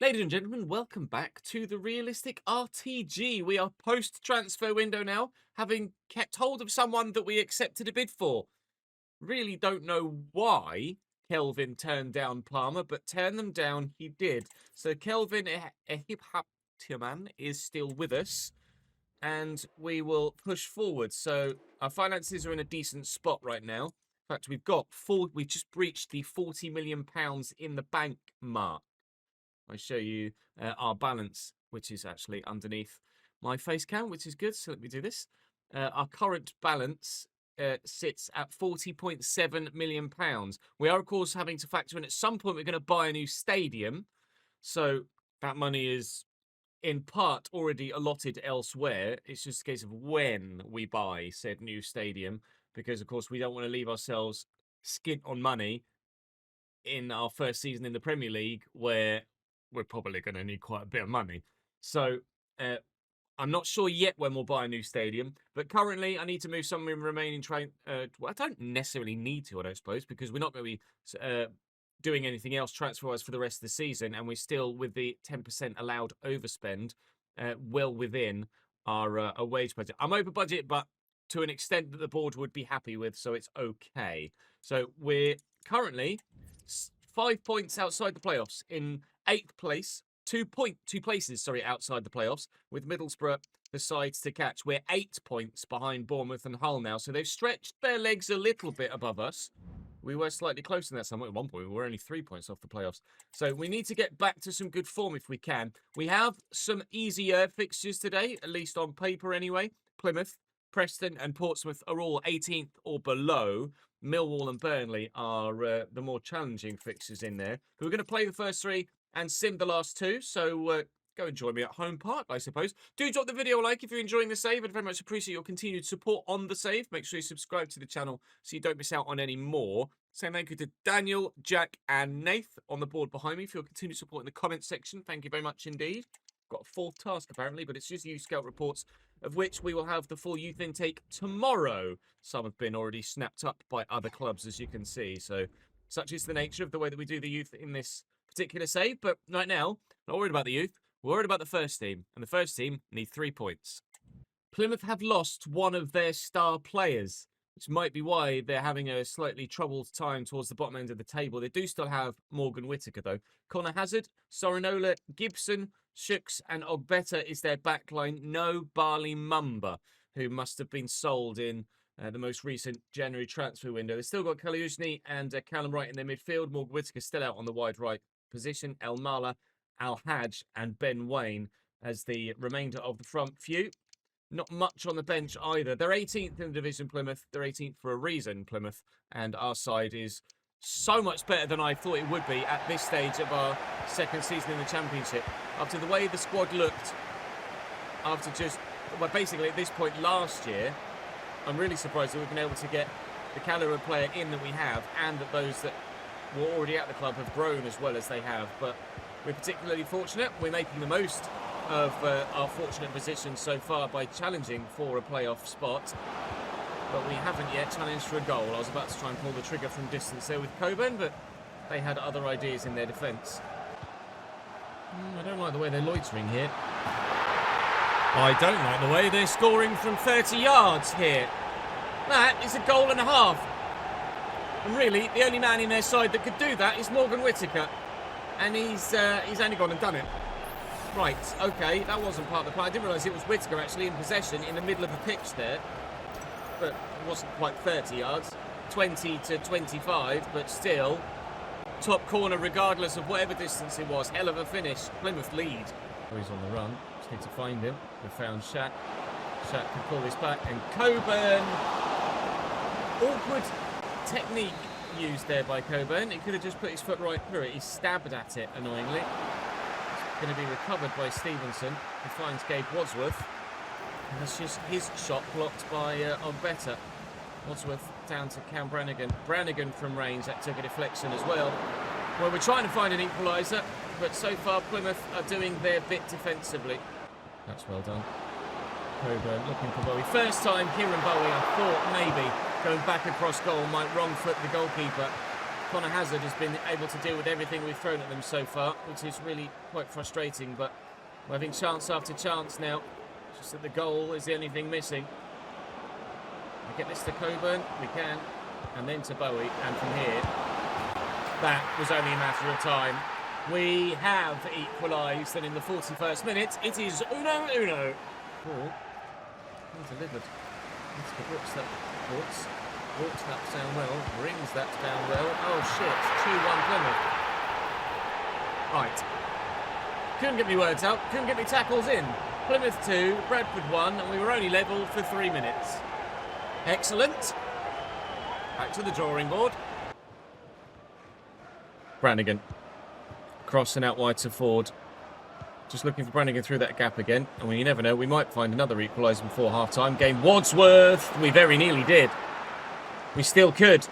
Ladies and gentlemen, welcome back to the Realistic RTG. We are post-transfer window now, having kept hold of someone that we accepted a bid for. Really don't know why Kelvin turned down Palmer, but turn them down he did. So Kelvin Ehiphaptiaman is still with us, and we will push forward. So our finances are in a decent spot right now. In fact, we've just breached the £40 million in the bank mark. I show you our balance, which is actually underneath my face cam, which is good. So let me do this. Our current balance sits at £40.7 million. We are, of course, having to factor in at some point we're going to buy a new stadium. So that money is in part already allotted elsewhere. It's just a case of when we buy said new stadium, because, of course, we don't want to leave ourselves skint on money in our first season in the Premier League, where we're probably going to need quite a bit of money. So I'm not sure yet when we'll buy a new stadium, but currently I need to move some remaining train. Well, I don't necessarily need to, I don't suppose, because we're not going to be doing anything else transfer-wise for the rest of the season, and we're still with the 10% allowed overspend well within our wage budget. I'm over budget, but to an extent that the board would be happy with, so it's okay. So we're currently 5 points outside the playoffs, in 8th place, 2 places outside the playoffs, with Middlesbrough the sides to catch. We're 8 points behind Bournemouth and Hull now, so they've stretched their legs a little bit above us. We were slightly closer than that somewhere. At one point, we were only 3 points off the playoffs. So we need to get back to some good form if we can. We have some easier fixtures today, at least on paper anyway. Plymouth, Preston and Portsmouth are all 18th or below. Millwall and Burnley are the more challenging fixtures in there. We're going to play the first three and sim the last two, so go and join me at home park, I suppose. Do drop the video a like if you're enjoying the save. I'd very much appreciate your continued support on the save. Make sure you subscribe to the channel so you don't miss out on any more. Saying thank you to Daniel, Jack and Nath on the board behind me for your continued support in the comments section. Thank you very much indeed. Got a fourth task apparently, but it's just youth scout reports, of which we will have the full youth intake tomorrow. Some have been already snapped up by other clubs, as you can see. So such is the nature of the way that we do the youth in this particular save. But right now, not worried about the youth. We're worried about the first team. And the first team need 3 points. Plymouth have lost one of their star players, which might be why they're having a slightly troubled time towards the bottom end of the table. They do still have Morgan Whittaker, though. Connor Hazard, Sorinola, Gibson, Shooks and Ogbeta is their backline. No Barley Mumba, who must have been sold in the most recent January transfer window. They've still got Kaliuzny and Callum Wright in their midfield. Morgan Whittaker still out on the wide right position. El Mala, Al Haj and Ben Waine as the remainder of the front few. Not much on the bench either. They're 18th in the division, Plymouth. They're 18th for a reason, Plymouth. And our side is so much better than I thought it would be at this stage of our second season in the Championship. After the way the squad looked, after basically at this point last year, I'm really surprised that we've been able to get the calibre of player in that we have, and that those that were already at the club have grown as well as they have. But we're particularly fortunate. We're making the most of our fortunate position so far by challenging for a playoff spot. But we haven't yet challenged for a goal. I was about to try and pull the trigger from distance there with Coburn, but they had other ideas in their defence. I don't like the way they're loitering here. I don't like the way they're scoring from 30 yards here. That is a goal and a half. And really, the only man in their side that could do that is Morgan Whittaker. And he's only gone and done it. Right, okay, that wasn't part of the plan. I didn't realise it was Whittaker actually in possession in the middle of the pitch there. But it wasn't quite 30 yards. 20 to 25, but still top corner regardless of whatever distance it was. Hell of a finish. Plymouth lead. Oh, he's on the run. Just need to find him. We found Shaq. Shaq can pull this back. And Coburn. Awkward technique used there by Coburn. He could have just put his foot right through it. He stabbed at it, annoyingly. It's going to be recovered by Stevenson, who finds Gabe Wadsworth. And that's just his shot blocked by Ogbeta. Wadsworth down to Cam Brannigan. Brannigan from range, that took a deflection as well. Well, we're trying to find an equaliser, but so far Plymouth are doing their bit defensively. That's well done. Coburn looking for Bowie. First time Kieran Bowie, I thought maybe going back across goal might wrong foot the goalkeeper. Connor Hazard has been able to deal with everything we've thrown at them so far, which is really quite frustrating, but we're having chance after chance now. Just that the goal is the only thing missing. We get this to Coburn, we can, and then to Bowie, and from here, that was only a matter of time. We have equalised, and in the 41st minute, it is 1-1. Ball delivered. That's the Brooks that walks that down well, brings that down well. Oh shit, 2-1 Plymouth. Right. Couldn't get me words out, couldn't get me tackles in. Plymouth 2, Bradford 1, and we were only level for 3 minutes. Excellent. Back to the drawing board. Brannigan. Crossing out wide to Ford. Just looking for Brannigan through that gap again. And you never know, we might find another equaliser before half-time. Game Wadsworth. We very nearly did. We still could.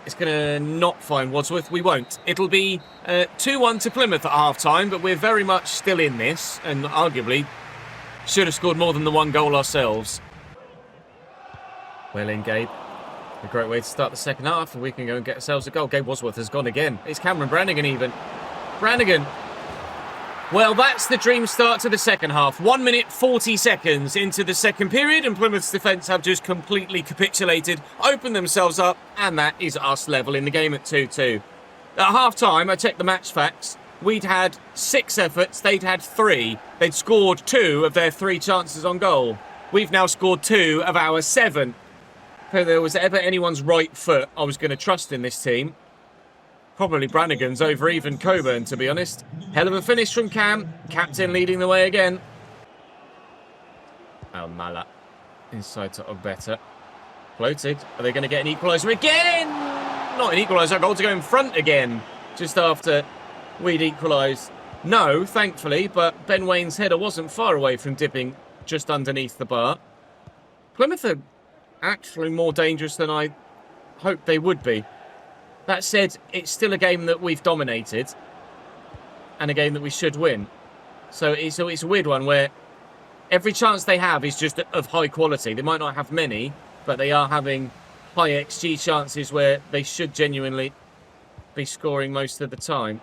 It's going to not find Wadsworth. We won't. It'll be 2-1 to Plymouth at half-time, but we're very much still in this. And arguably, should have scored more than the 1 goal ourselves. Well in, Gabe. A great way to start the second half, and we can go and get ourselves a goal. Gabe Wadsworth has gone again. It's Cameron Brannigan even. Brannigan. Well, that's the dream start to the second half. 1 minute 40 seconds into the second period, and Plymouth's defence have just completely capitulated, opened themselves up, and that is us level in the game at 2-2. At half-time, I checked the match facts. We'd had 6 efforts, they'd had 3. They'd scored 2 of their 3 chances on goal. We've now scored 2 of our 7. If there was ever anyone's right foot I was going to trust in this team, probably Brannigan's over even Coburn, to be honest. Hell of a finish from Cam. Captain leading the way again. Al-Mala. Inside to Ogbeta. Floated. Are they going to get an equaliser again? Not an equaliser. Goal to go in front again. Just after we'd equalised. No, thankfully, but Ben Wane's header wasn't far away from dipping just underneath the bar. Plymouth are actually more dangerous than I hoped they would be. That said, it's still a game that we've dominated and a game that we should win. So it's a weird one where every chance they have is just of high quality. They might not have many, but they are having high XG chances where they should genuinely be scoring most of the time.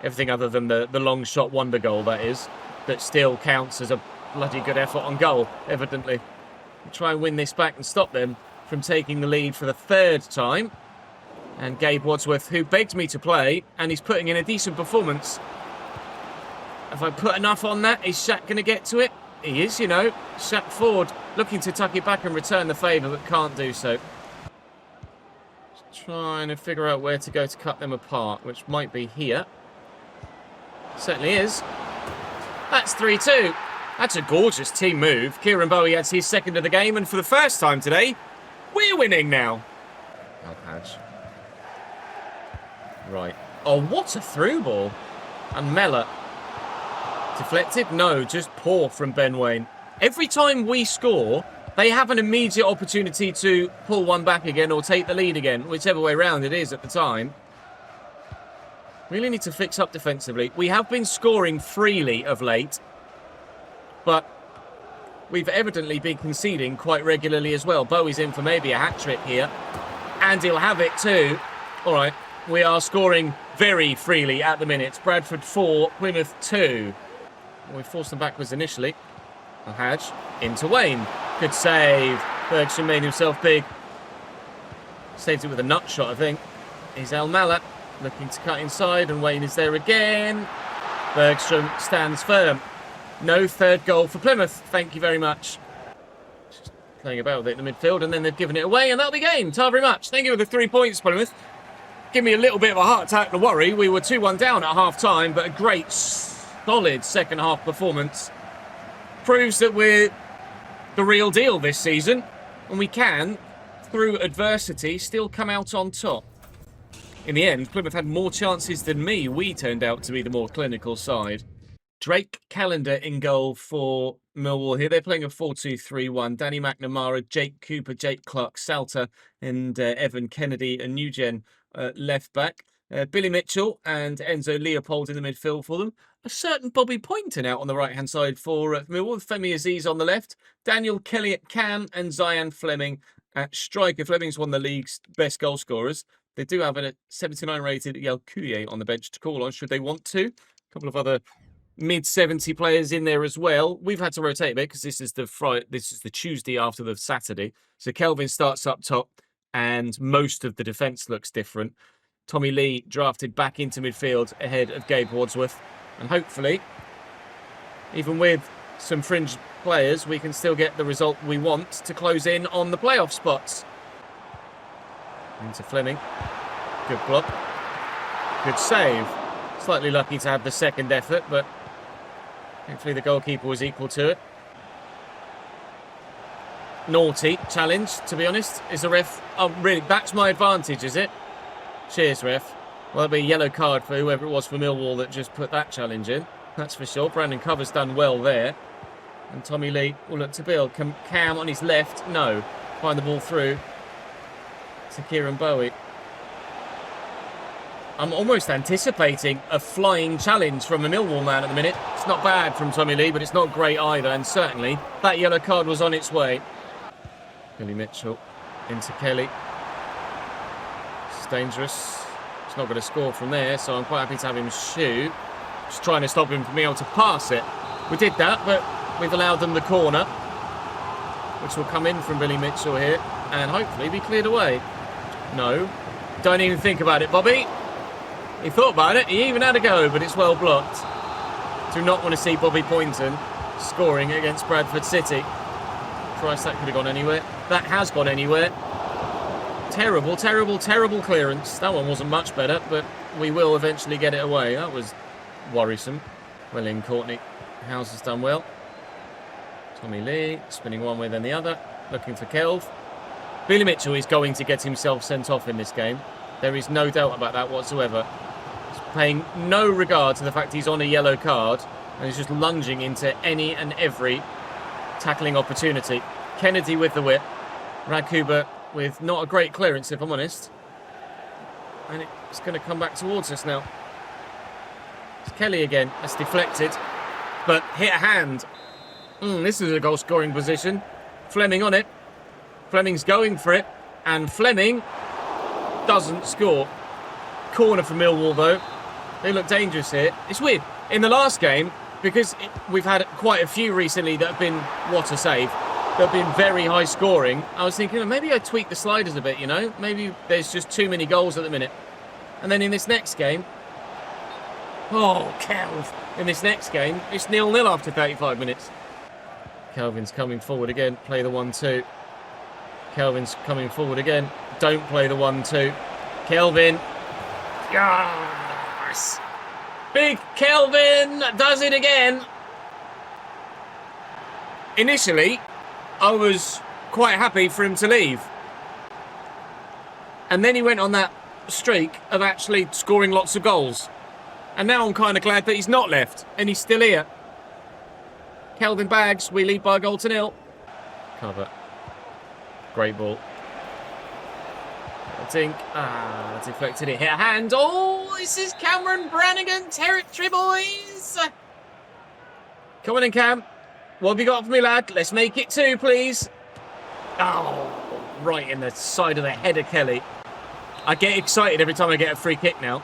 Everything other than the long shot wonder goal, that is, that still counts as a bloody good effort on goal, evidently. We'll try and win this back and stop them from taking the lead for the 3rd time. And Gabe Wadsworth, who begged me to play, and he's putting in a decent performance. If I put enough on that, is Shaq going to get to it? He is, you know. Shaq Ford looking to tuck it back and return the favour, but can't do so. Just trying to figure out where to go to cut them apart, which might be here. Certainly is. That's 3-2. That's a gorgeous team move. Kieran Bowie has his 2nd of the game, and for the first time today, we're winning now. Alhaj. Right. Oh, what a through ball. And Mellor. Deflected? No, just poor from Ben Wayne. Every time we score, they have an immediate opportunity to pull one back again or take the lead again, whichever way round it is at the time. Really need to fix up defensively. We have been scoring freely of late, but we've evidently been conceding quite regularly as well. Bowie's in for maybe a hat-trick here, and he'll have it too. All right, we are scoring very freely at the minute. Bradford 4, Plymouth 2. We forced them backwards initially. Alhaj into Wayne. Good save. Bergstrom made himself big. Saved it with a nut shot, I think. Here's Al-Mala looking to cut inside, and Wayne is there again. Bergstrom stands firm. No 3rd goal for Plymouth. Thank you very much. Just playing about with it in the midfield, and then they've given it away, and that'll be game. Ta very much. Thank you for the 3 points, Plymouth. Give me a little bit of a heart attack to worry. We were 2-1 down at half-time, but a great, solid second-half performance. Proves that we're the real deal this season, and we can, through adversity, still come out on top. In the end, Plymouth had more chances than me. We turned out to be the more clinical side. Drake Callender in goal for Millwall here. They're playing a 4-2-3-1. Danny McNamara, Jake Cooper, Jake Clark, Salter, and Evan Kennedy and Nugent left back. Billy Mitchell and Enzo Leopold in the midfield for them. A certain Bobby Poynton out on the right-hand side for Millwall. Femi Aziz on the left. Daniel Kelly at cam and Zian Fleming at striker. Fleming's one of the league's best goal scorers. They do have a 79 rated Yelkuye on the bench to call on, should they want to. A couple of other mid-70 players in there as well. We've had to rotate a bit because this is the Tuesday after the Saturday. So Kelvin starts up top, and most of the defence looks different. Tommy Lee drafted back into midfield ahead of Gabe Wadsworth. And hopefully, even with some fringe players, we can still get the result we want to close in on the playoff spots. Into Fleming. Good block. Good save. Slightly lucky to have the second effort, but hopefully the goalkeeper was equal to it. Naughty challenge, to be honest. Is the ref... Oh, really? That's my advantage, is it? Cheers, ref. Well, that'll be a yellow card for whoever it was for Millwall that just put that challenge in. That's for sure. Brandon Cover's done well there. And Tommy Lee will look to build. Cam on his left. No. Find the ball through to Kieran Bowie. I'm almost anticipating a flying challenge from a Millwall man at the minute. It's not bad from Tommy Lee, but it's not great either. And certainly, that yellow card was on its way. Billy Mitchell into Kelly. It's dangerous. It's not going to score from there, so I'm quite happy to have him shoot. Just trying to stop him from being able to pass it. We did that, but we've allowed them the corner, which will come in from Billy Mitchell here, and hopefully be cleared away. No. Don't even think about it, Bobby. He thought about it, he even had a go, but it's well blocked. Do not want to see Bobby Poynton scoring against Bradford City. Christ, that could have gone anywhere. That has gone anywhere. Terrible, terrible, terrible clearance. That one wasn't much better, but we will eventually get it away. That was worrisome. Well in, Courtney. House has done well. Tommy Lee, spinning one way then the other. Looking for Kelv. Billy Mitchell is going to get himself sent off in this game. There is no doubt about that whatsoever. He's paying no regard to the fact he's on a yellow card, and he's just lunging into any and every tackling opportunity. Kennedy with the whip. Radkuber with not a great clearance, if I'm honest. And it's going to come back towards us now. It's Kelly again. That's deflected. But hit a hand. This is a goal-scoring position. Fleming on it. Fleming's going for it. And Fleming doesn't score. Corner for Millwall, though. They look dangerous here. It's weird. In the last game, because we've had quite a few recently that have been, what a save, that have been very high scoring, I was thinking, maybe I tweak the sliders a bit, you know? Maybe there's just too many goals at the minute. And then in this next game, oh, Kelv. In this next game, it's 0-0 after 35 minutes. Kelvin's coming forward again. Play the 1-2. Kelvin's coming forward again. Don't play the 1-2. Kelvin. Yes! Big Kelvin does it again. Initially, I was quite happy for him to leave. And then he went on that streak of actually scoring lots of goals. And now I'm kind of glad that he's not left and he's still here. Kelvin bags, we lead by a goal to 0. Cover. Great ball. I think, deflected it, hit a hand. Oh, this is Cameron Brannigan territory, boys. Come on in, Cam. What have you got for me, lad? Let's make it 2, please. Oh, right in the side of the head of Kelly. I get excited every time I get a free kick now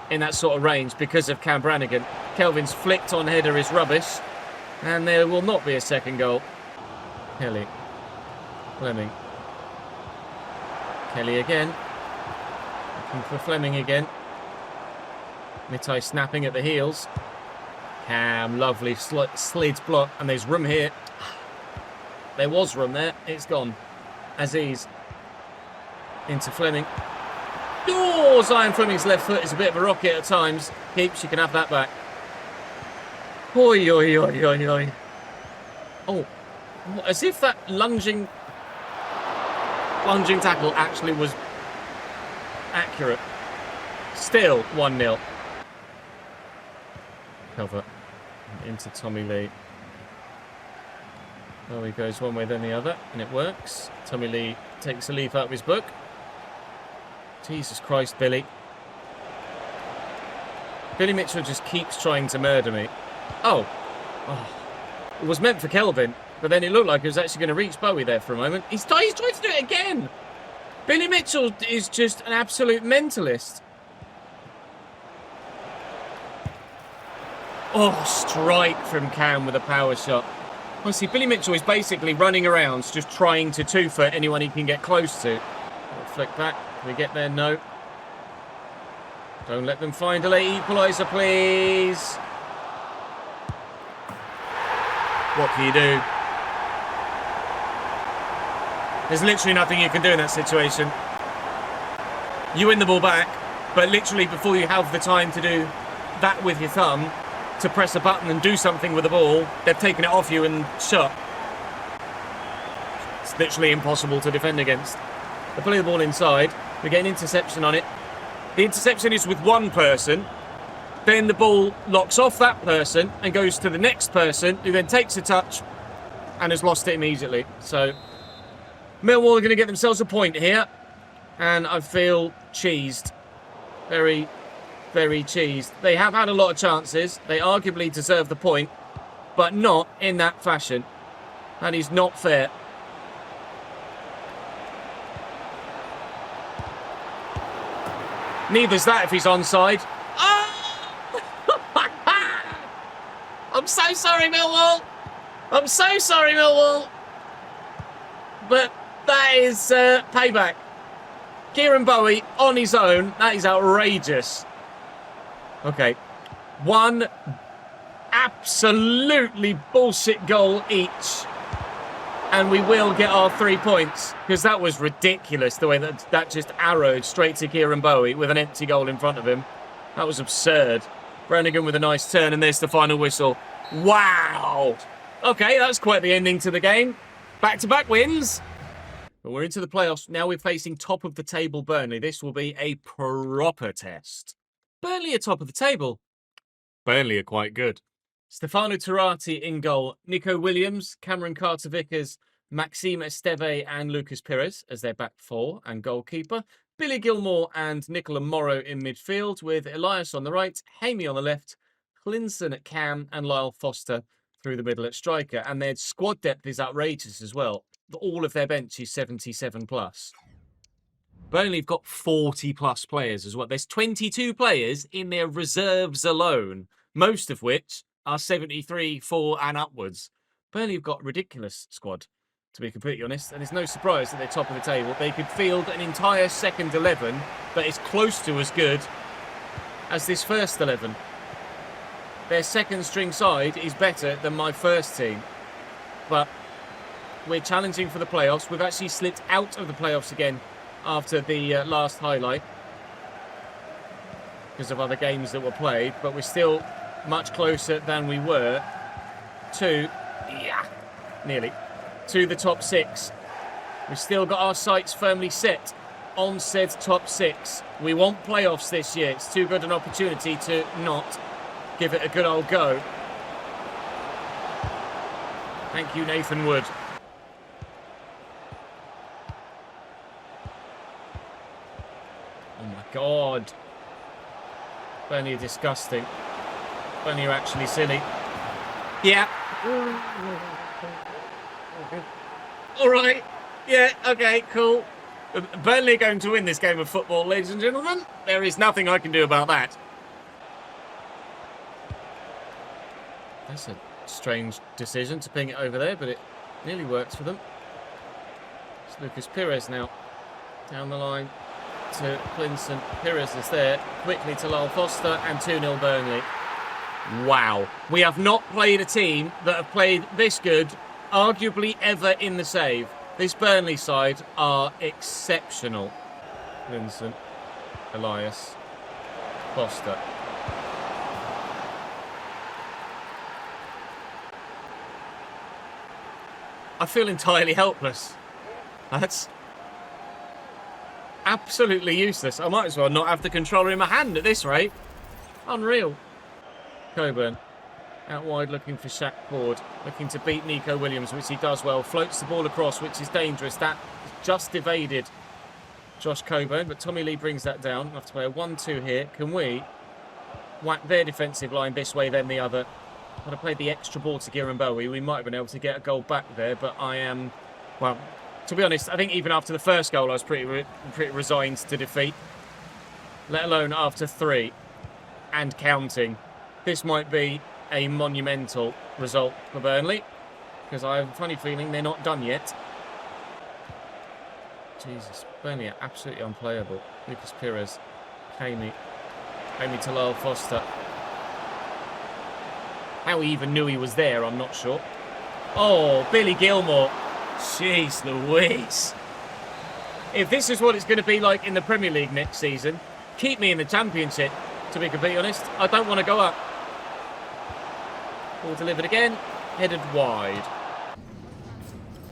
in that sort of range because of Cam Brannigan. Kelvin's flicked on header is rubbish, and there will not be a second goal. Kelly. Fleming. Kelly again. Looking for Fleming again. Mitai snapping at the heels. Cam, lovely slid block, and there's room here. There was room there. It's gone. Aziz. Into Fleming. Oh, Zion Fleming's left foot is a bit of a rocket at times. Keeps, you can have that back. Oi, oi, oi, oi, oi. Oh, as if that lunging tackle actually was accurate. Still 1-0. Cover. Into Tommy Lee. Oh, he goes one way then the other, and it works. Tommy Lee takes a leaf out of his book. Jesus Christ, Billy. Billy Mitchell just keeps trying to murder me. Oh. It was meant for Kelvin, but then it looked like it was actually going to reach Bowie there for a moment. He's tried to do it again. Billy Mitchell is just an absolute mentalist. Oh, strike from Cam with a power shot. Honestly, Billy Mitchell is basically running around just trying to two-foot anyone he can get close to. Flick back. Can we get there? No. Don't let them find a late equaliser, please. What can you do? There's literally nothing you can do in that situation. You win the ball back, but literally before you have the time to do that with your thumb, to press a button and do something with the ball, they've taken it off you and shot. It's literally impossible to defend against. They play the ball inside. We get an interception on it. The interception is with one person. Then the ball locks off that person and goes to the next person, who then takes a touch and has lost it immediately. So Millwall are going to get themselves a point here, and I feel cheesed. Very, very cheesed. They have had a lot of chances. They arguably deserve the point, but not in that fashion. That is not fair. Neither's that if he's onside. Oh! I'm so sorry, Millwall. I'm so sorry, Millwall. But that is payback. Kieran Bowie on his own. That is outrageous. Okay. One absolutely bullshit goal each. And we will get our 3 points. Because that was ridiculous, the way that just arrowed straight to Kieran Bowie with an empty goal in front of him. That was absurd. Brannigan with a nice turn, and there's the final whistle. Wow! Okay, that's quite the ending to the game. Back-to-back wins. But we're into the playoffs. Now we're facing top of the table Burnley. This will be a proper test. Burnley are top of the table. Burnley are quite good. Stefano Turati in goal. Nico Williams, Cameron Carter-Vickers, Maxime Esteve and Lucas Pires as their back four and goalkeeper. Billy Gilmore and Nicola Morrow in midfield, with Elias on the right, Hamey on the left, Clinson at cam and Lyle Foster through the middle at striker. And their squad depth is outrageous as well. All of their bench is 77 plus. Burnley have got 40 plus players as well. There's 22 players in their reserves alone, most of which are 73, 4 and upwards. Burnley have got a ridiculous squad, to be completely honest, and it's no surprise that they're top of the table. They could field an entire second 11 that is close to as good as this first 11. Their second string side is better than my first team, but we're challenging for the playoffs. We've actually slipped out of the playoffs again after the last highlight because of other games that were played, but we're still much closer than we were to, nearly, to the top six. We've still got our sights firmly set on said top six. We want playoffs this year. It's too good an opportunity to not give it a good old go. Thank you, Nathan Wood. Oh my God. Burnley are disgusting. Burnley are actually silly. Yeah. All right. Yeah, okay, cool. Burnley are going to win this game of football, ladies and gentlemen. There is nothing I can do about that. That's a strange decision to ping it over there, but it nearly works for them. It's Lucas Pires now. Down the line to Clinton. Pires is there. Quickly to Lyle Foster and 2-0 Burnley. Wow. We have not played a team that have played this good, arguably ever in the save. This Burnley side are exceptional. Clinton, Elias, Foster. I feel entirely helpless. That's absolutely useless. I might as well not have the controller in my hand at this rate. Unreal. Coburn out wide looking for Shaq Ford, looking to beat Nico Williams, which he does well. Floats the ball across, which is dangerous. That just evaded Josh Coburn, but Tommy Lee brings that down. We'll have to play a 1-2 here. Can we whack their defensive line this way, then the other? I'd have played the extra ball to Kieran Bowie. We might have been able to get a goal back there, but I am, well, To be honest, I think even after the first goal, I was pretty resigned to defeat. Let alone after 3 and counting. This might be a monumental result for Burnley, because I have a funny feeling they're not done yet. Jesus, Burnley are absolutely unplayable. Lucas Pires, Amy Talal Foster. How he even knew he was there, I'm not sure. Oh, Billy Gilmore. Jeez Louise. If this is what it's going to be like in the Premier League next season, keep me in the Championship, to be completely honest. I don't want to go up. Ball delivered again, headed wide.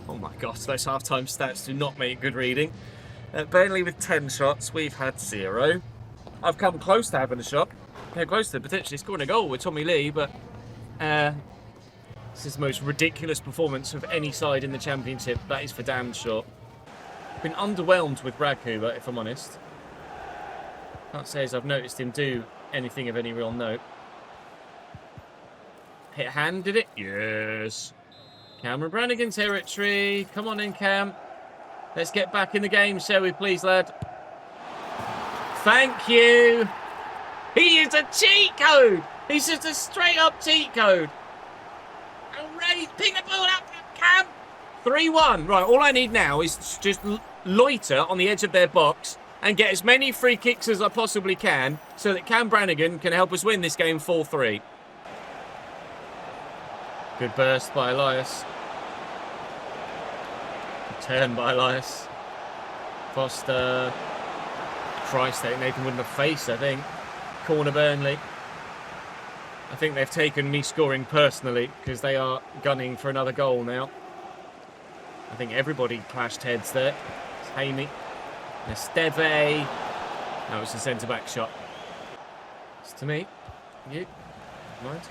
Oh my gosh, those half-time stats do not make good reading. Burnley with 10 shots, we've had 0. I've come close to having a shot. Came close to potentially scoring a goal with Tommy Lee, but this is the most ridiculous performance of any side in the Championship. That is for damn sure. Been underwhelmed with Raghuber, if I'm honest. Can't say as I've noticed him do anything of any real note. Hit hand, did it? Yes. Cameron Brannigan territory. Come on in, Cam. Let's get back in the game, shall we please, lad? Thank you. He is a cheat code. He's just a straight up cheat code. Hooray. Pick the ball up, Cam. 3-1. Right, all I need now is just loiter on the edge of their box and get as many free kicks as I possibly can so that Cam Brannigan can help us win this game 4-3. Good burst by Elias. Turn by Elias. Foster. Christ, Nathan wouldn't have faced, I think. Corner Burnley. I think they've taken me scoring personally because they are gunning for another goal now. I think everybody clashed heads there. It's Hamey. Esteve. No, it's a centre-back shot. It's to me. You. Right.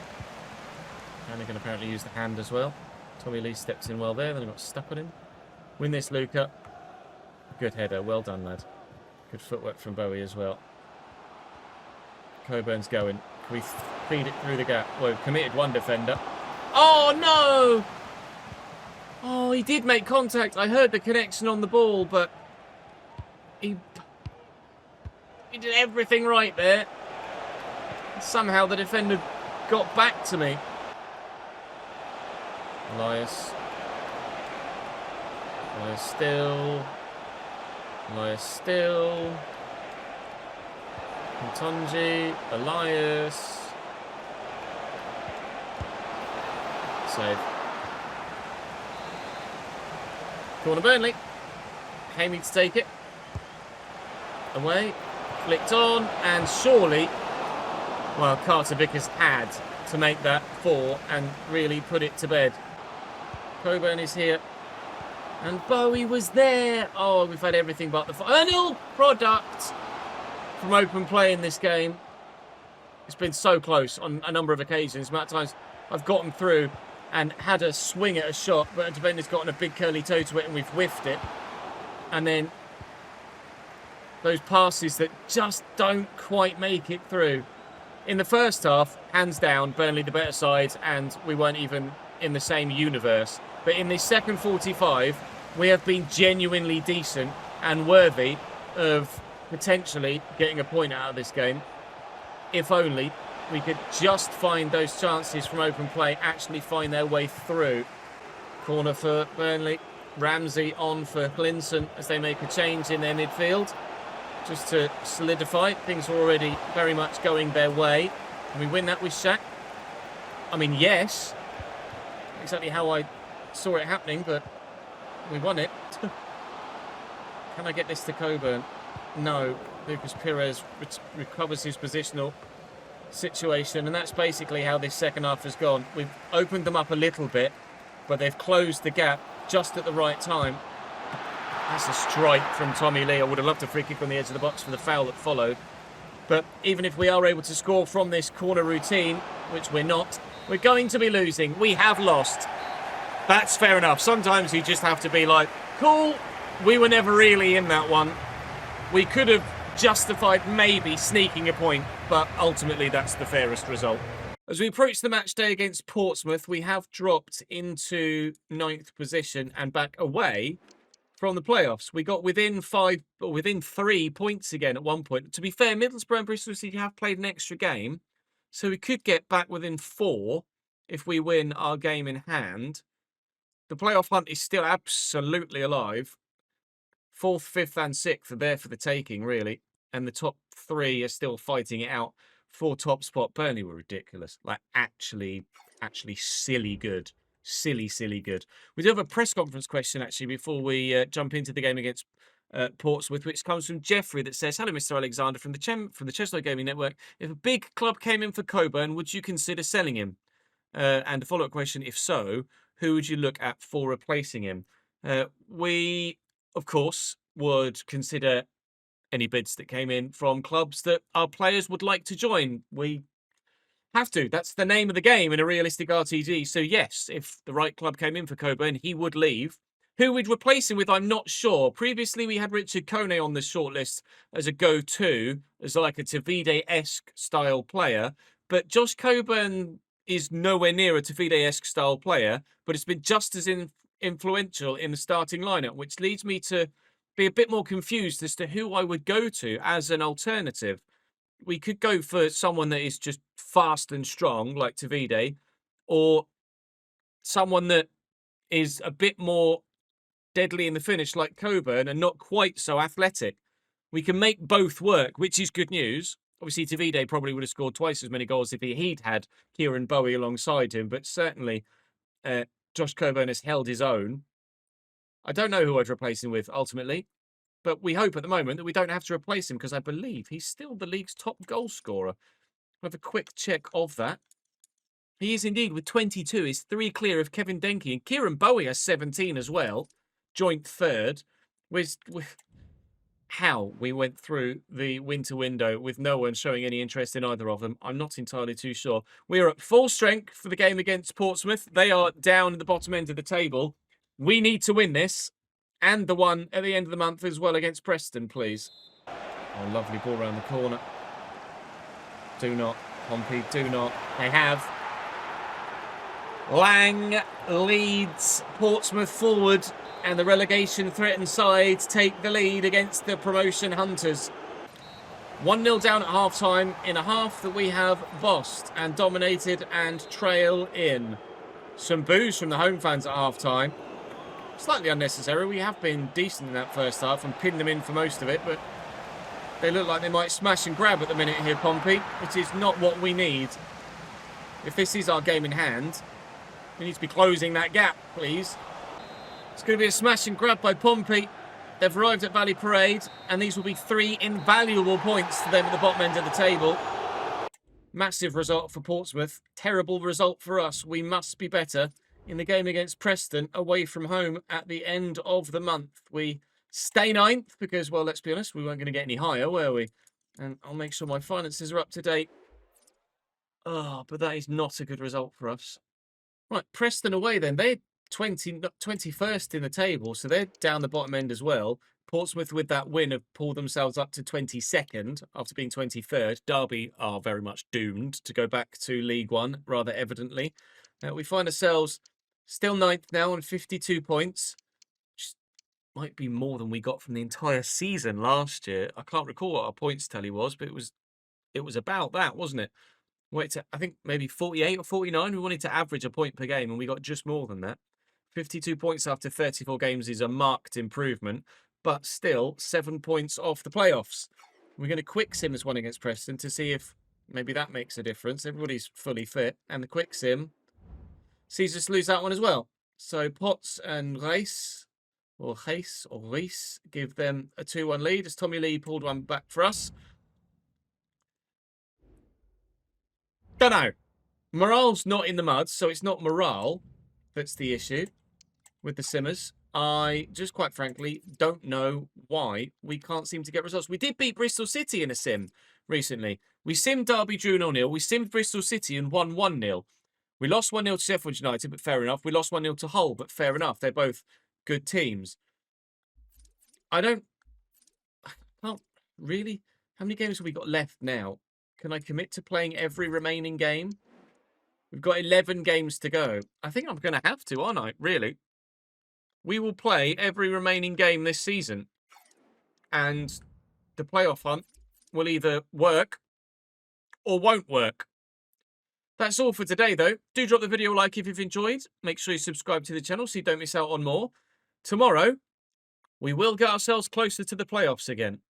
Brannigan apparently used the hand as well. Tommy Lee stepped in well there, then he got stuck on him. Win this, Luca. Good header. Well done, lad. Good footwork from Bowie as well. Coburn's going. Can we feed it through the gap? Well, we've committed one defender. Oh, no! Oh, he did make contact. I heard the connection on the ball, but he did everything right there. Somehow the defender got back to me. Elias still. Kontonji, Elias. Save. Corner Burnley. Hamey to take it. Away. Flicked on. And surely, well, Carter Vickers had to make that 4 and really put it to bed. Coburn is here. And Bowie was there. Oh, we've had everything but the final product from open play in this game. It's been so close on a number of occasions. The amount of times I've gotten through and had a swing at a shot, but a defender's gotten a big curly toe to it and we've whiffed it. And then those passes that just don't quite make it through. In the first half, hands down, Burnley the better side, and we weren't even in the same universe. But in this second 45, we have been genuinely decent and worthy of potentially getting a point out of this game. If only we could just find those chances from open play, actually find their way through. Corner for Burnley. Ramsey on for Hlinson as they make a change in their midfield. Just to solidify, things are already very much going their way. Can we win that with Shaq? I mean, yes. Exactly how I saw it happening, but we won it. Can I get this to Coburn? No. Lucas Pires recovers his positional situation, and that's basically how this second half has gone. We've opened them up a little bit, but they've closed the gap just at the right time. That's a strike from Tommy Lee. I would have loved a free kick on the edge of the box for the foul that followed. But even if we are able to score from this corner routine, which we're not, we're going to be losing. We have lost. That's fair enough. Sometimes you just have to be like, cool, we were never really in that one. We could have justified maybe sneaking a point, but ultimately that's the fairest result. As we approach the match day against Portsmouth, we have dropped into 9th position and back away from the playoffs. We got within 3 points again at one point. To be fair, Middlesbrough and Bristol City have played an extra game, so we could get back within 4 if we win our game in hand. The playoff hunt is still absolutely alive. 4th, 5th and 6th are there for the taking, really. And the top 3 are still fighting it out for top spot. Burnley were ridiculous. Like, actually silly good. Silly good. We do have a press conference question, actually, before we jump into the game against Portsmouth, which comes from Jeffrey that says, hello, Mr. Alexander, from the ChesnoidGaming Network. If a big club came in for Coburn, would you consider selling him? And a follow-up question, if so, who would you look at for replacing him? We, of course, would consider any bids that came in from clubs that our players would like to join. We have to. That's the name of the game in a realistic RTG. So yes, if the right club came in for Coburn, he would leave. Who we'd replace him with, I'm not sure. Previously, we had Richard Kone on the shortlist as a go-to, as like a Tavide-esque style player. But Josh Coburn is nowhere near a Tavide-esque style player, but it's been just as influential in the starting lineup, which leads me to be a bit more confused as to who I would go to as an alternative. We could go for someone that is just fast and strong, like Tavide, or someone that is a bit more deadly in the finish, like Coburn, and not quite so athletic. We can make both work, which is good news. Obviously, Tavide probably would have scored twice as many goals if he'd had Kieran Bowie alongside him, but certainly Josh Coburn has held his own. I don't know who I'd replace him with, ultimately, but we hope at the moment that we don't have to replace him because I believe he's still the league's top goal scorer. We'll have a quick check of that. He is indeed, with 22. He's 3 clear of Kevin Denke, and Kieran Bowie has 17 as well, joint third. How we went through the winter window with no one showing any interest in either of them, I'm not entirely too sure. We are at full strength for the game against Portsmouth. They are down at the bottom end of the table. We need to win this, and the one at the end of the month as well against Preston, please. Oh, lovely ball around the corner. Do not, Pompey, do not. They have. Lang leads Portsmouth forward, and the relegation-threatened sides take the lead against the promotion hunters. 1-0 down at half-time in a half that we have bossed and dominated and trail in. Some boos from the home fans at half-time. Slightly unnecessary. We have been decent in that first half and pinned them in for most of it, but they look like they might smash and grab at the minute here, Pompey. It is not what we need. If this is our game in hand, we need to be closing that gap, please. It's going to be a smash and grab by Pompey. They've arrived at Valley Parade, and these will be 3 invaluable points to them at the bottom end of the table. Massive result for Portsmouth. Terrible result for us. We must be better in the game against Preston away from home at the end of the month. We stay 9th because, well, let's be honest, we weren't going to get any higher, were we? And I'll make sure my finances are up to date. Oh, but that is not a good result for us. Right, Preston away then. They're 21st in the table, so they're down the bottom end as well. Portsmouth, with that win, have pulled themselves up to 22nd after being 23rd. Derby are very much doomed to go back to League One, rather evidently. We find ourselves still 9th now on 52 points, which might be more than we got from the entire season last year. I can't recall what our points tally was, but it was about that, wasn't it? Wait, I think maybe 48 or 49. We wanted to average a point per game, and we got just more than that. 52 points after 34 games is a marked improvement, but still 7 points off the playoffs. We're going to quick sim this one against Preston to see if maybe that makes a difference. Everybody's fully fit, and the quick sim sees us lose that one as well. So Potts and Reis give them a 2-1 lead as Tommy Lee pulled one back for us. Don't know. Morale's not in the mud, so it's not morale that's the issue with the simmers. I just quite frankly don't know why we can't seem to get results. We did beat Bristol City in a sim recently. We simmed Derby, drew 0-0. We simmed Bristol City and won 1-0. We lost 1-0 to Sheffield United, but fair enough. We lost 1-0 to Hull, but fair enough. They're both good teams. I can't really. How many games have we got left now? Can I commit to playing every remaining game? We've got 11 games to go. I think I'm going to have to, aren't I? Really? we will play every remaining game this season. And the playoff hunt will either work or won't work. That's all for today, though. Do drop the video a like if you've enjoyed. Make sure you subscribe to the channel so you don't miss out on more. Tomorrow, we will get ourselves closer to the playoffs again.